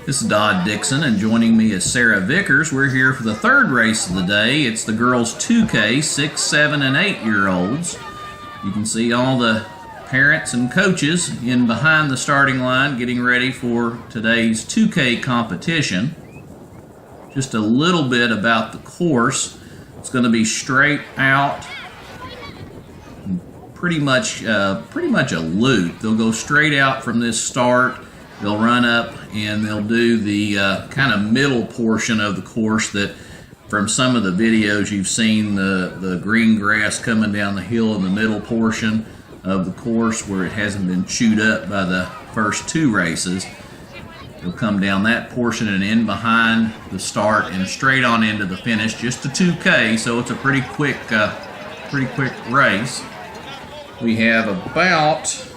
This is Dodd Dixon, and joining me is Sarah Vickers. We're here for the third race of the day. It's the girls 2K, 6, 7, and 8-year-olds. You can see all the parents and coaches in behind the starting line getting ready for today's 2K competition. Just a little bit about the course. It's going to be straight out, pretty much a loop. They'll go straight out from this start. They'll run up and they'll do the kind of middle portion of the course that from some of the videos you've seen, the green grass coming down the hill in the middle portion of the course where it hasn't been chewed up by the first two races. They'll come down that portion and in behind the start and straight on into the finish, just a 2K, so it's a pretty quick race. We have about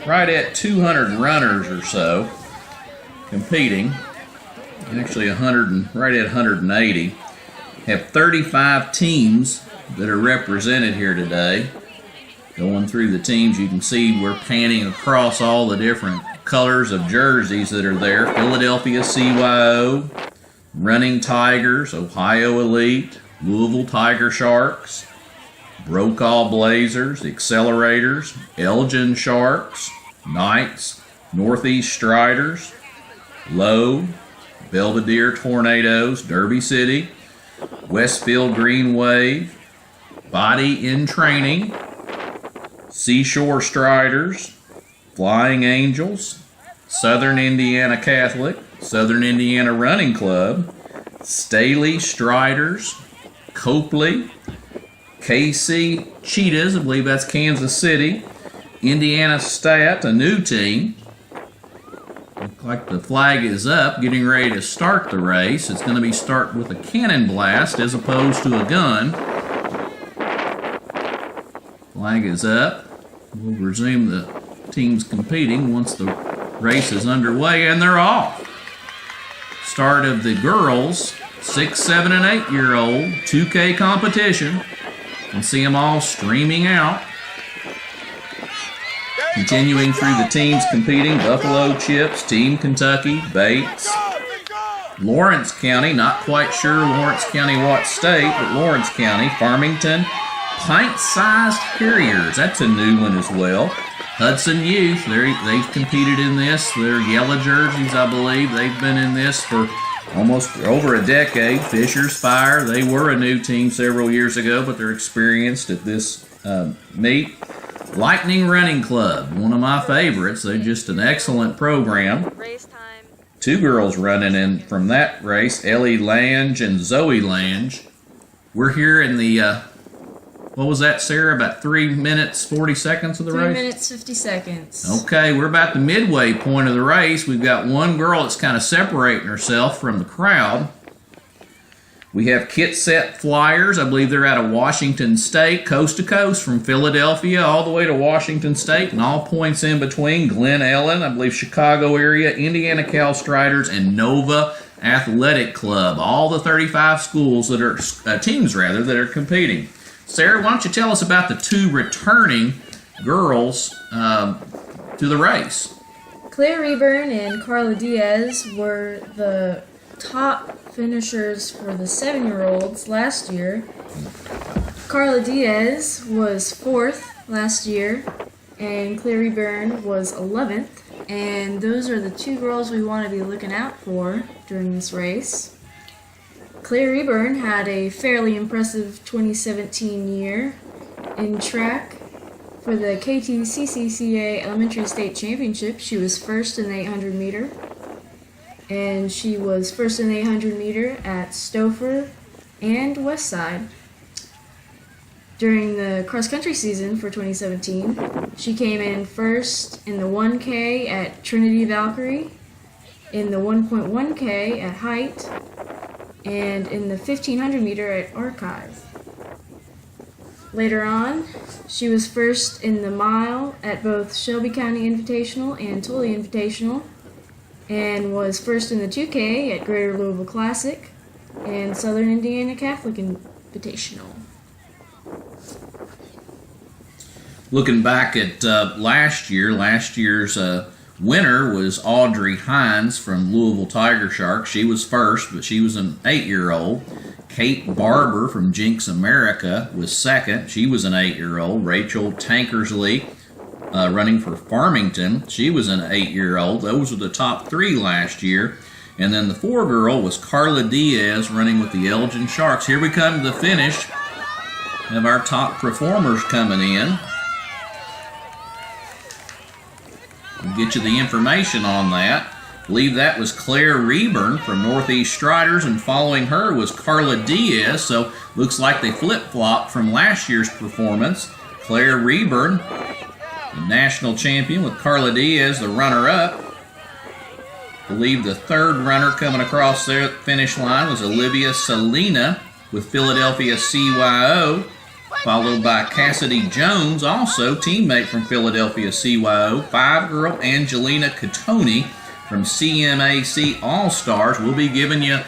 right at 200 runners or so competing, actually right at 180. Have 35 teams that are represented here today. Going through the teams, you can see we're panning across all the different colors of jerseys that are there. Philadelphia CYO, Running Tigers, Ohio Elite, Louisville Tiger Sharks, Brokaw Blazers, Accelerators, Elgin Sharks, Knights, Northeast Striders, Lowe, Belvedere Tornadoes, Derby City, Westfield Green Wave, Body in Training, Seashore Striders, Flying Angels, Southern Indiana Catholic, Southern Indiana Running Club, Staley Striders, Copley, KC Cheetahs, I believe that's Kansas City, Indiana Stat, a new team. Looks like the flag is up, getting ready to start the race. It's going to be start with a cannon blast as opposed to a gun. Flag is up. We'll resume the teams competing once the race is underway, and they're off. Start of the girls 6, 7, and 8-year-old 2K competition. You can see them all streaming out. Continuing through the teams competing, Buffalo Chips, Team Kentucky, Bates, Lawrence County, not quite sure Lawrence County what state, but Lawrence County, Farmington, Pint-Sized Harriers, that's a new one as well. Hudson Youth, they've competed in this. They're yellow jerseys, I believe. They've been in this for almost over a decade. Fisher's Fire, they were a new team several years ago, but they're experienced at this meet. Lightning Running Club, one of my favorites. They're just an excellent program. Race time. Two girls running in from that race, Ellie Lange and Zoe Lange. We're here in the, what was that, Sarah? About 3 minutes, 40 seconds of the race? 3 minutes, 50 seconds. Okay, we're about the midway point of the race. We've got one girl that's kind of separating herself from the crowd. We have Kit Set Flyers. I believe they're out of Washington State, coast to coast, from Philadelphia all the way to Washington State, and all points in between. Glen Ellen, I believe Chicago area, Indiana Cal Striders, and Nova Athletic Club. All the 35 schools that are, teams that are competing. Sarah, why don't you tell us about the two returning girls to the race? Claire Rayburn and Carla Diaz were the top finishers for the 7-year-olds last year. Carla Diaz was 4th last year, and Claire Rayburn was 11th. And those are the two girls we want to be looking out for during this race. Claire Rayburn had a fairly impressive 2017 year in track. For the KTCCCA Elementary State Championship, she was first in the 800 meter. And she was first in the 800 meter at Stouffer and Westside. During the cross-country season for 2017, she came in first in the 1K at Trinity Valkyrie, in the 1.1K at Height, and in the 1500 meter at Archive. Later on, she was first in the mile at both Shelby County Invitational and Tully Invitational, and was first in the 2K at Greater Louisville Classic and Southern Indiana Catholic Invitational. Looking back at last year's Winner was Audrey Hines from Louisville Tiger Sharks. She was first, but she was an 8-year-old. Kate Barber from Jinx America was second. She was an 8-year-old. Rachel Tankersley running for Farmington. She was an 8-year-old. Those were the top 3 last year. And then the 4-girl was Carla Diaz running with the Elgin Sharks. Here we come to the finish of our top performers coming in. We'll get you the information on that. I believe that was Claire Rayburn from Northeast Striders, and following her was Carla Diaz. So looks like they flip-flopped from last year's performance. Claire Rayburn, the national champion, with Carla Diaz, the runner-up. I believe the 3rd runner coming across the finish line was Olivia Salina with Philadelphia CYO, followed by Cassidy Jones, also teammate from Philadelphia CYO. 5-girl Angelina Catoni from CMAC All-Stars. We'll be giving you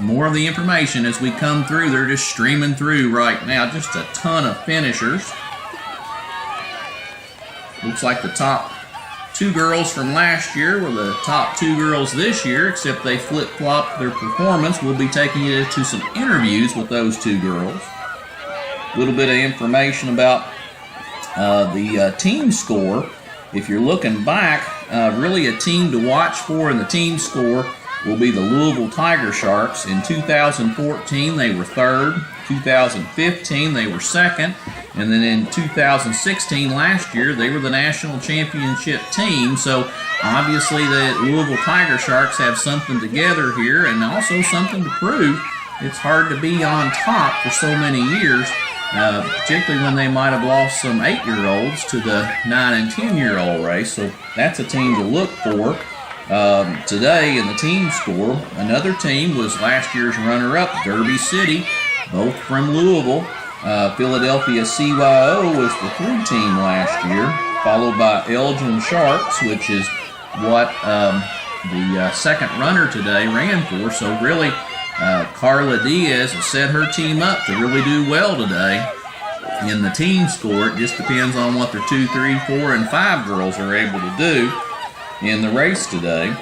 more of the information as we come through. They're just streaming through right now. Just a ton of finishers. Looks like the top 2 girls from last year were the top 2 girls this year, except they flip-flopped their performance. We'll be taking you to some interviews with those 2 girls. A little bit of information about the team score. If you're looking back, really a team to watch for in the team score will be the Louisville Tiger Sharks. In 2014, they were 3rd. 2015, they were 2nd. And then in 2016, last year, they were the national championship team. So obviously the Louisville Tiger Sharks have something together here and also something to prove. It's hard to be on top for so many years, particularly when they might have lost some 8-year-olds to the 9 and 10-year-old race. So that's a team to look for. Today in the team score, another team was last year's runner-up, Derby City, both from Louisville. Philadelphia CYO was the 3rd team last year, followed by Elgin Sharks, which is what the 2nd runner today ran for. So really, Carla Diaz has set her team up to really do well today in the team score. It just depends on what their 2, 3, 4, and 5 girls are able to do in the race today.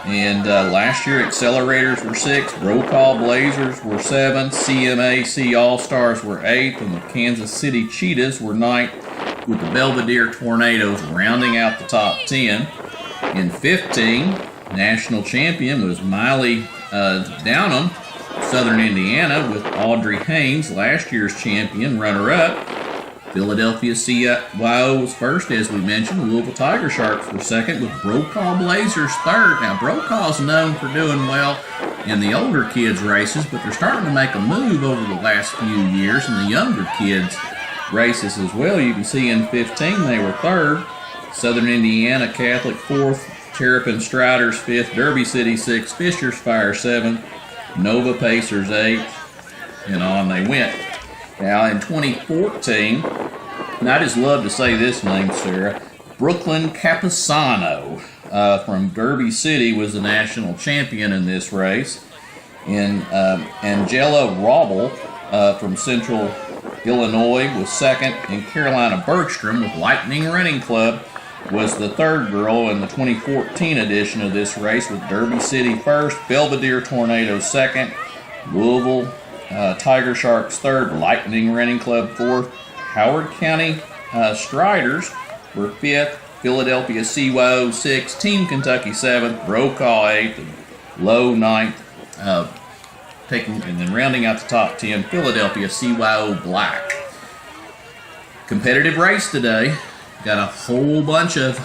And last year, Accelerators were 6th, Brokaw Blazers were 7th, CMAC All-Stars were 8th, and the Kansas City Cheetahs were 9th, with the Belvedere Tornadoes rounding out the top 10. In 15, national champion was Miley Downham, Southern Indiana, with Audrey Haynes, last year's champion, runner-up. Philadelphia CYO was 1st, as we mentioned. Louisville Tiger Sharks were 2nd, with Brokaw Blazers 3rd. Now, Brokaw's known for doing well in the older kids' races, but they're starting to make a move over the last few years in the younger kids' races as well. You can see in 15 they were 3rd. Southern Indiana Catholic 4th, Terrapin Striders 5th, Derby City 6th, Fisher's Fire 7th, Nova Pacers 8th, and on they went. Now in 2014, and I just love to say this name, Sarah, Brooklyn Capisano from Derby City was the national champion in this race. And Angela Robble from Central Illinois was 2nd, and Carolina Bergstrom with Lightning Running Club was the 3rd girl in the 2014 edition of this race, with Derby City 1st, Belvedere Tornadoes 2nd, Louisville Tiger Sharks 3rd, Lightning Running Club 4th, Howard County Striders were 5th, Philadelphia CYO 6th, Team Kentucky 7th, Brokaw 8th, and Low 9th, and then rounding out the top 10, Philadelphia CYO Black. Competitive race today. Got a whole bunch of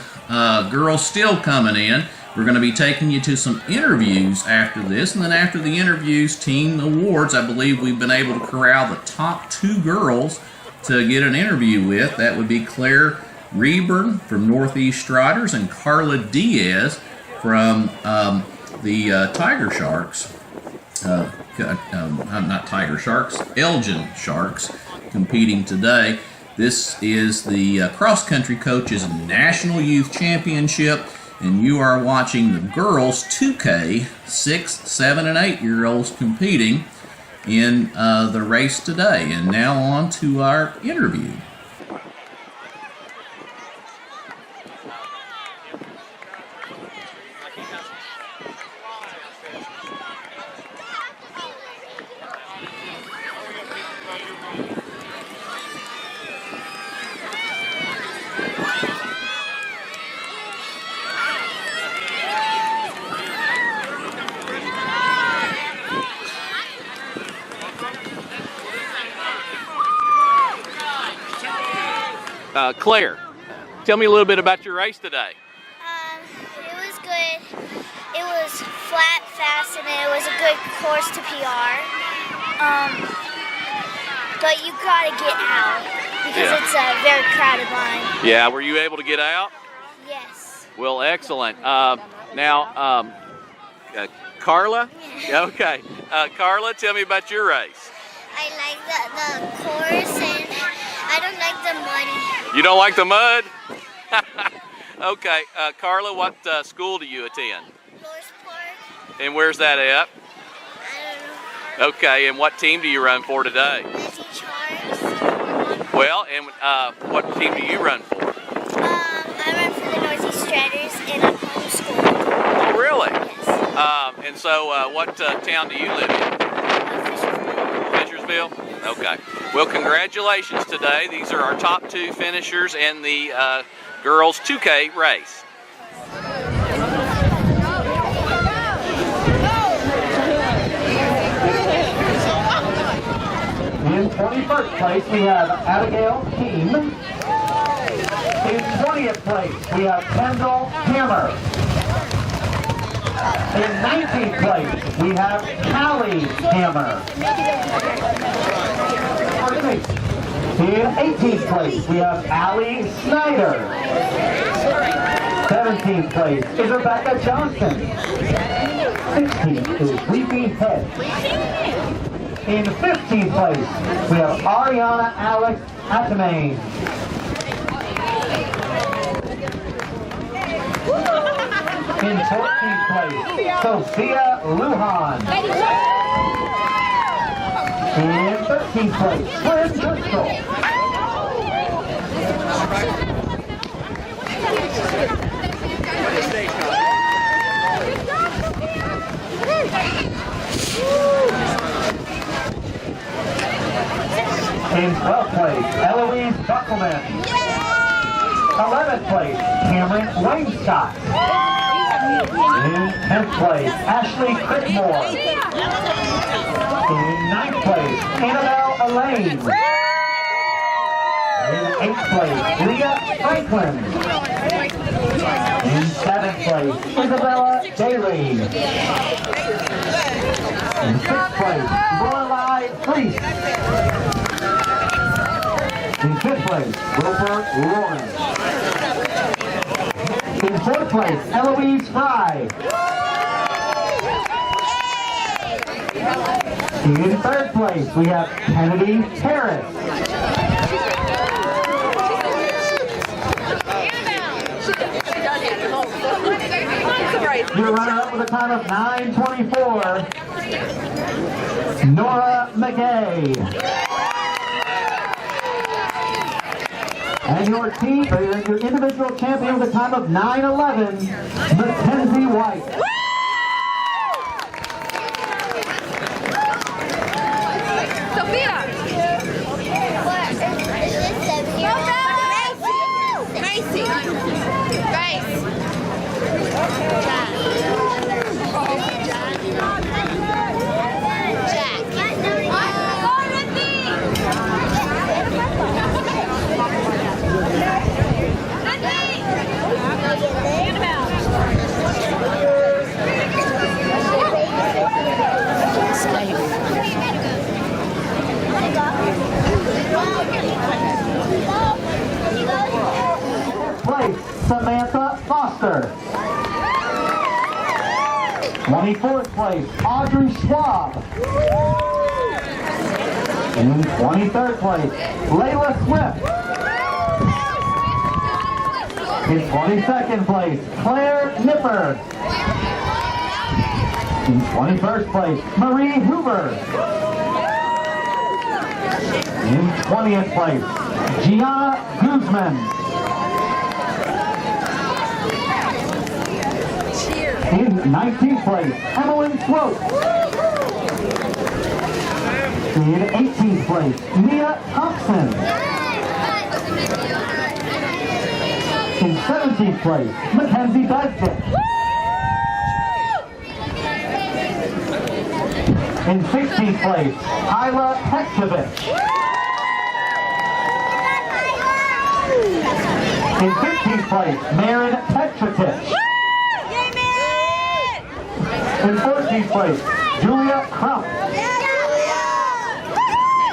girls still coming in. We're going to be taking you to some interviews after this, and then after the interviews, team awards. I believe we've been able to corral the top 2 girls to get an interview with. That would be Claire Rayburn from Northeast Striders and Carla Diaz from the Tiger Sharks. Not Tiger Sharks, Elgin Sharks, competing today. This is the Cross Country Coaches National Youth Championship, and you are watching the girls 2K 6, 7, and 8-year-olds competing in the race today. And now on to our interview. Claire, tell me a little bit about your race today. It was good. It was flat, fast, and it was a good course to PR. But you gotta get out because it's a very crowded line. Yeah, were you able to get out? Yes. Well, excellent. Now, Carla? Okay. Carla, tell me about your race. I like the course, and I don't like the muddy. You don't like the mud? Okay. Carla, what school do you attend? North Park. And where's that at? I don't know. Okay, and what team do you run for today? Lizzie Charms. Well, and what team do you run for? I run for the Northeast Striders, and I'm homeschooled. Oh, really? Yes. And so, what town do you live in? Fishersville? Okay. Well, congratulations today. These are our top 2 finishers in the girls 2K race. In 21st place, we have Abigail Keem. In 20th place, we have Kendall Hammer. In 19th place, we have Callie Hammer. In 18th place, we have Allie Snyder. 17th place is Rebecca Johnson. 16th is Leaping Head. In 15th place, we have Ariana Alex Atamane. In 14th place, Sophia Lujan. In 13th place, Flynn Driscoll. In 12th place, Eloise Buckleman. 11th place, Cameron Wainscott. In 10th place, Ashley Crickmore. In 9th place, Annabelle Elaine. In 8th place, Leah Franklin. In 7th place, Isabella Daly. In 6th place, Lorelei Priest. In 5th place, Wilbur Lawrence. In 4th place, Eloise Fry. In 3rd place, we have Kennedy Harris. Your runner-up with a time of 9:24, Nora McGay. And your team, or your individual champion with a time of 9:11, Mackenzie White. Sophia! Macy! Grace! Place, Samantha Foster. 24th place, Audrey Schwab. In 23rd place, Layla Swift. In 22nd place, Claire Nipper. In 21st place, Marie Hoover. In 20th place, Gianna Guzman. In 19th place, Emmeline Swope. In 18th place, Mia Thompson. In 17th place, Mackenzie Bedford. In 16th place, Hyla Hektovich. In 15th place, Marin Petrovich. Yay, man! In 14th place, Julia Crump.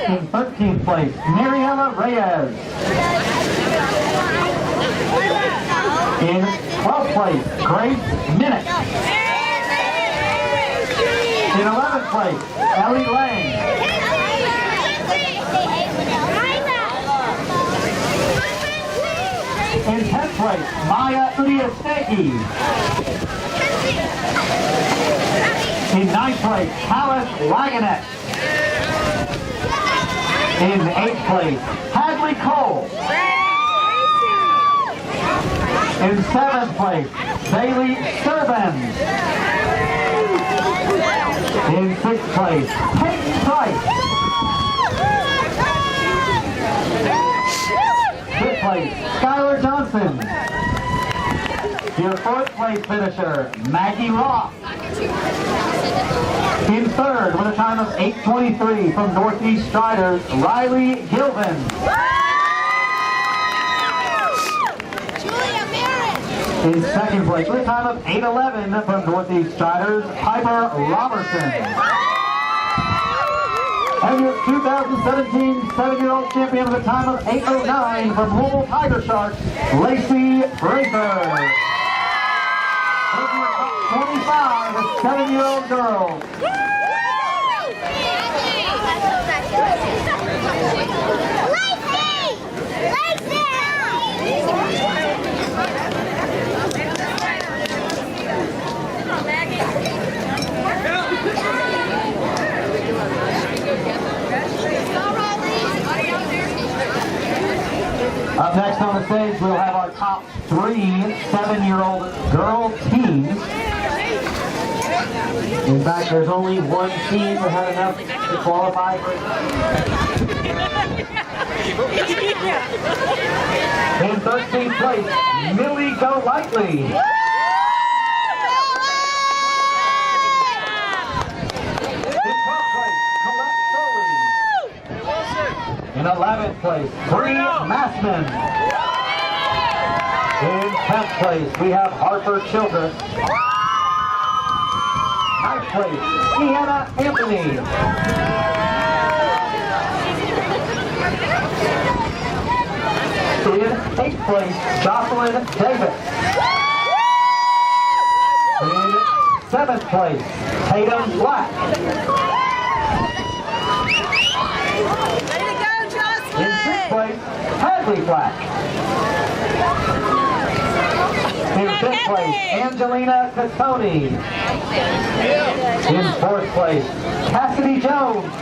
In 13th place, Mariela Reyes. In 12th place, Grace Minnick. In 11th place, Ellie Lang. In 10th place, Maya Udiastegi. In 9th place, Alice Waganek. In 8th place, Hadley Cole. In 7th place, Bailey Sturbans. In 6th place, Peyton Price. 5th place, Skylar Johnson. Your 4th place finisher, Maggie Ross. In 3rd, with a time of 8:23 from Northeast Striders, Riley Gilvin. In 2nd place, with a time of 8:11 from Northeast Striders, Piper Robertson. And your 2017 7-year-old champion with a time of 8:09 from Louisville Tiger Sharks, Lacey Brafer. 25 7-year-old girls. Up next on the stage, we'll have our top 3 7-year-old girl teams. In fact, there's only one team that had enough to qualify for it. In 13th place, Millie Golightly. In 12th place, Colette Foley. In 11th place, Bree Massman. In 10th place, we have Harper Childress. 9th place, Sienna Anthony. In 8th place, Jocelyn Davis. In 7th place, Tatum Black. Way to go, Jocelyn! In 6th place, Hadley Black. In 5th place, Angelina Catoni. In 4th place, Cassidy Jones.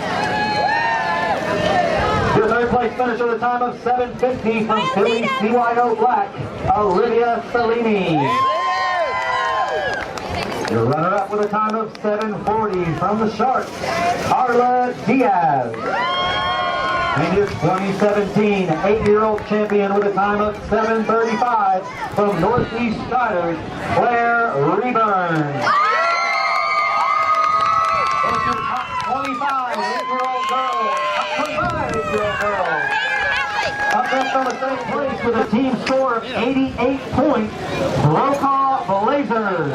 Your 3rd place finisher with a time of 7:50 from Philly CYO Black, Olivia Salini. Your runner-up with a time of 7:40 from the Sharks, Carla Diaz. And your 2017 8-year-old champion with a time of 7:35 from Northeast Striders, Claire Reburn. It's your top 25 8-year-old girl. Up next on the same place with a team score of 88 points, Brokaw Blazers.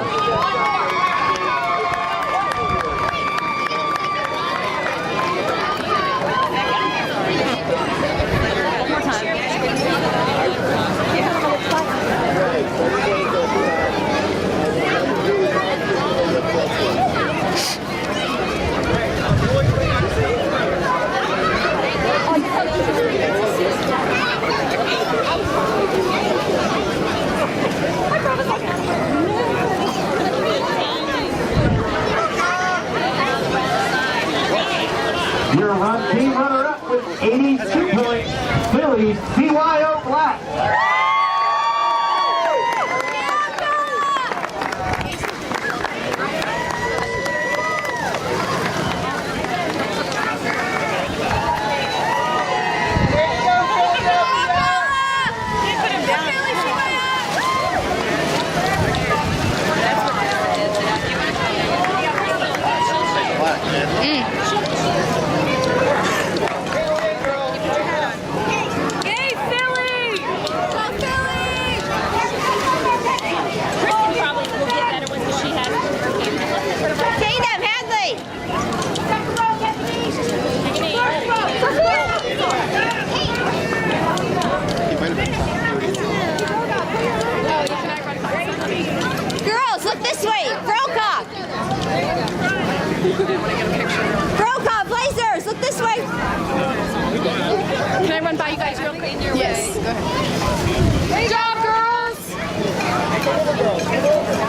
Your team runner-up with 82 points, Philly CYO Black. Yay, Philly! this way. Brokaw. Brokaw, Blazers, look this way. Can I run by you guys real quick? Yes. Good job, girls!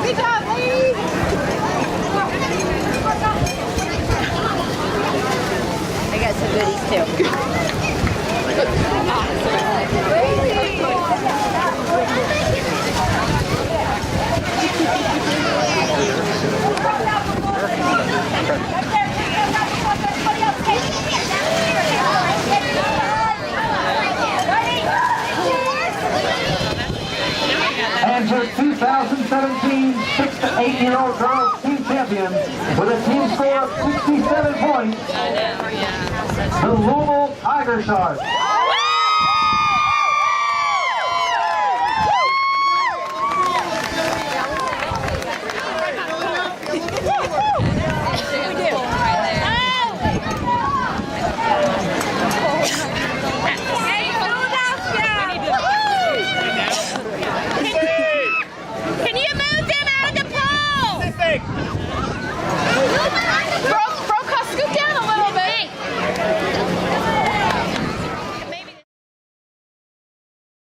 Good job, ladies. I got some goodies too. And your 2017 6 to 8-year-old girls team champion with a team score of 67 points, the Louisville Tiger Sharks.